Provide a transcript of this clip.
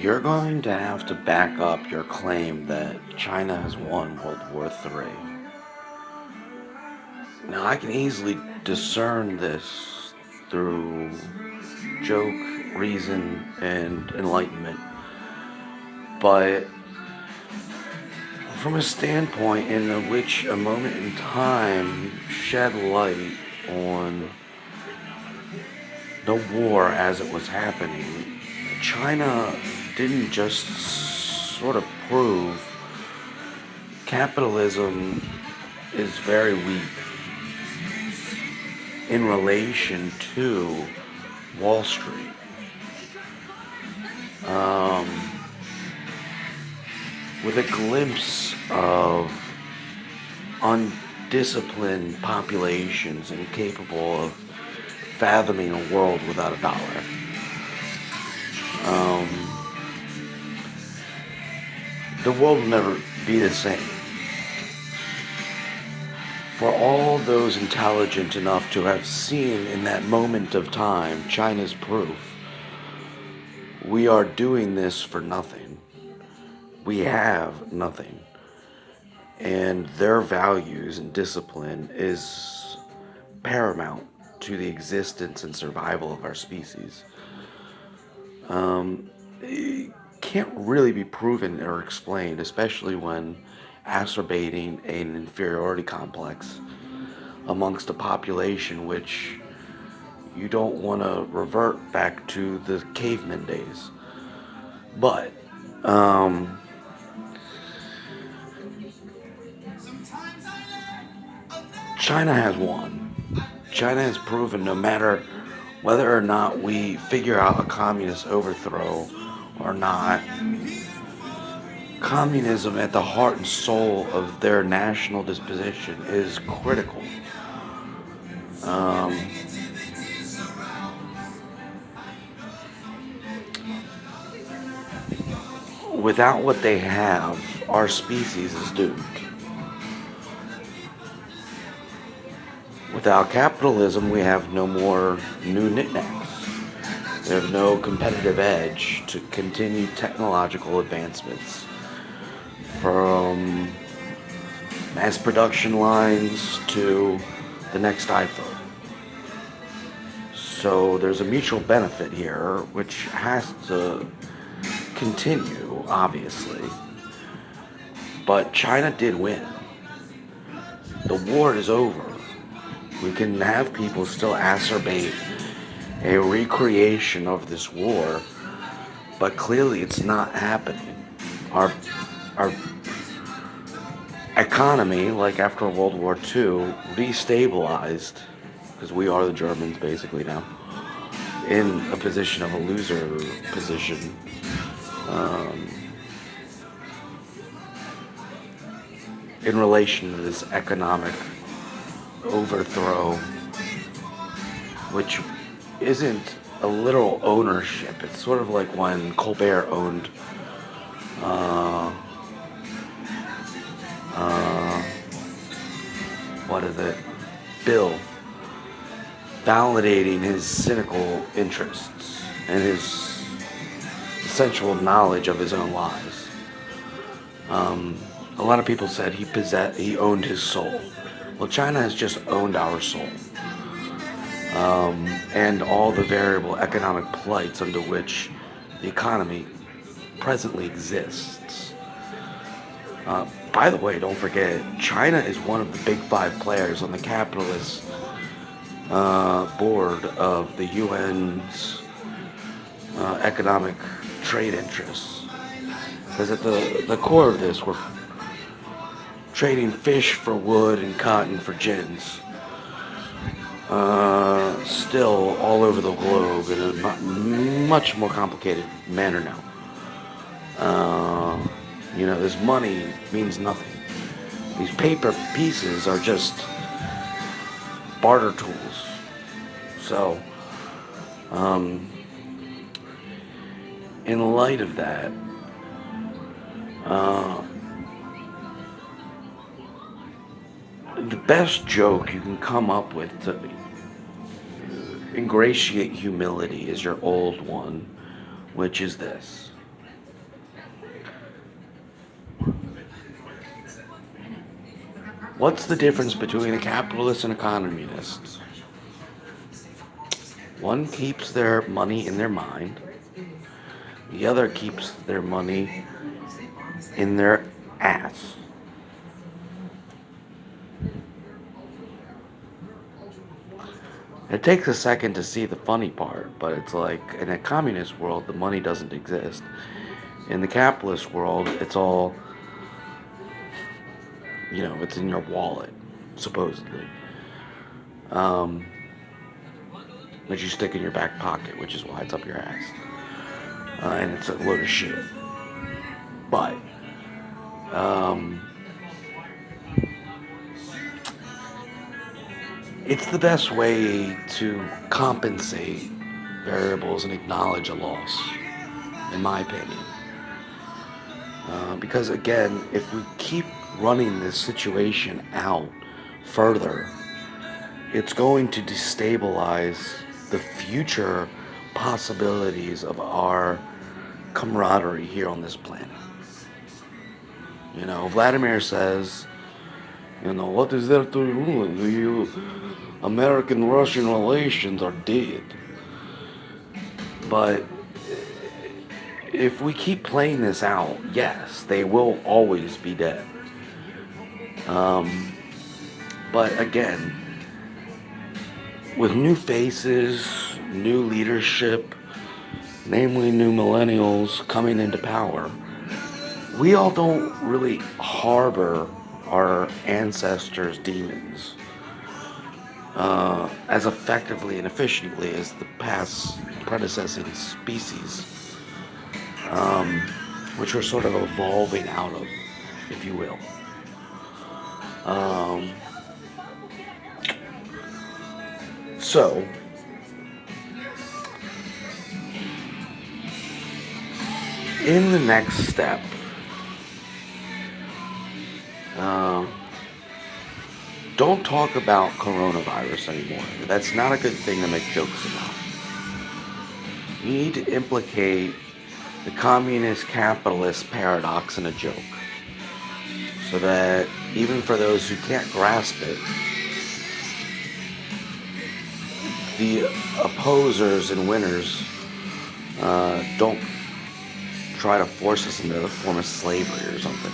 You're going to have to back up your claim that China has won World War III. Now, I can easily discern this through joke, reason, and enlightenment, but from a standpoint in which a moment in time shed light on the war as it was happening, China didn't just sort of prove capitalism is very weak in relation to Wall Street. Um, with a glimpse of undisciplined populations incapable of fathoming a world without a dollar. Um, the world will never be the same. For all those intelligent enough to have seen in that moment of time China's proof, we are doing this for nothing. We have nothing. And their values and discipline is paramount to the existence and survival of our species. It can't really be proven or explained, especially when exacerbating an inferiority complex amongst a population which you don't want to revert back to the caveman days. But, China has won. China has proven no matter whether or not we figure out a communist overthrow or not, communism at the heart and soul of their national disposition is critical. Um, Without what they have, our species is doomed. Without capitalism, we have no more new knickknacks. We have no competitive edge to continue technological advancements from mass production lines to the next iPhone. So there's a mutual benefit here, which has to continue, obviously. But China did win. The war is over. We can have people still exacerbate a recreation of this war, but clearly it's not happening. Our economy, like after World War II, destabilized, because we are the Germans basically now, in a position of a loser position. Um, in relation to this economic overthrow, which isn't a literal ownership. It's sort of like when Colbert owned uh, uh, what is it? Bill, validating his cynical interests and his sensual knowledge of his own lies. A lot of people said he owned his soul. Well, China has just owned our soul, and all the variable economic plights under which the economy presently exists. By the way, don't forget, China is one of the big five players on the capitalist board of the UN's economic trade interests. Because at the core of this, we're trading fish for wood and cotton for gins. Still all over the globe in a much more complicated manner now. This money means nothing. These paper pieces are just barter tools. So, in light of that, uh, the best joke you can come up with to ingratiate humility is your old one, which is this. What's the difference between a capitalist and a communist? One keeps their money in their mind, the other keeps their money in their ass. It takes a second to see the funny part, but it's like in a communist world, the money doesn't exist. In the capitalist world, it's all, it's in your wallet, supposedly. Um, that you stick in your back pocket, which is why it's up your ass. And it's a load of shit. But, um, it's the best way to compensate variables and acknowledge a loss, in my opinion. Because again, if we keep running this situation out further, it's going to destabilize the future possibilities of our camaraderie here on this planet. Vladimir says, what is there to ruin? American-Russian relations are dead. But if we keep playing this out, yes, they will always be dead. But again, with new faces, new leadership, namely new millennials coming into power, we all don't really harbor our ancestors' demons as effectively and efficiently as the past predecessing species, which we're sort of evolving out of, if you will. So, in the next step, don't talk about coronavirus anymore. That's not a good thing to make jokes about. You need to implicate the communist capitalist paradox in a joke, so that even for those who can't grasp it, the opposers and winners don't try to force us into a form of slavery or something.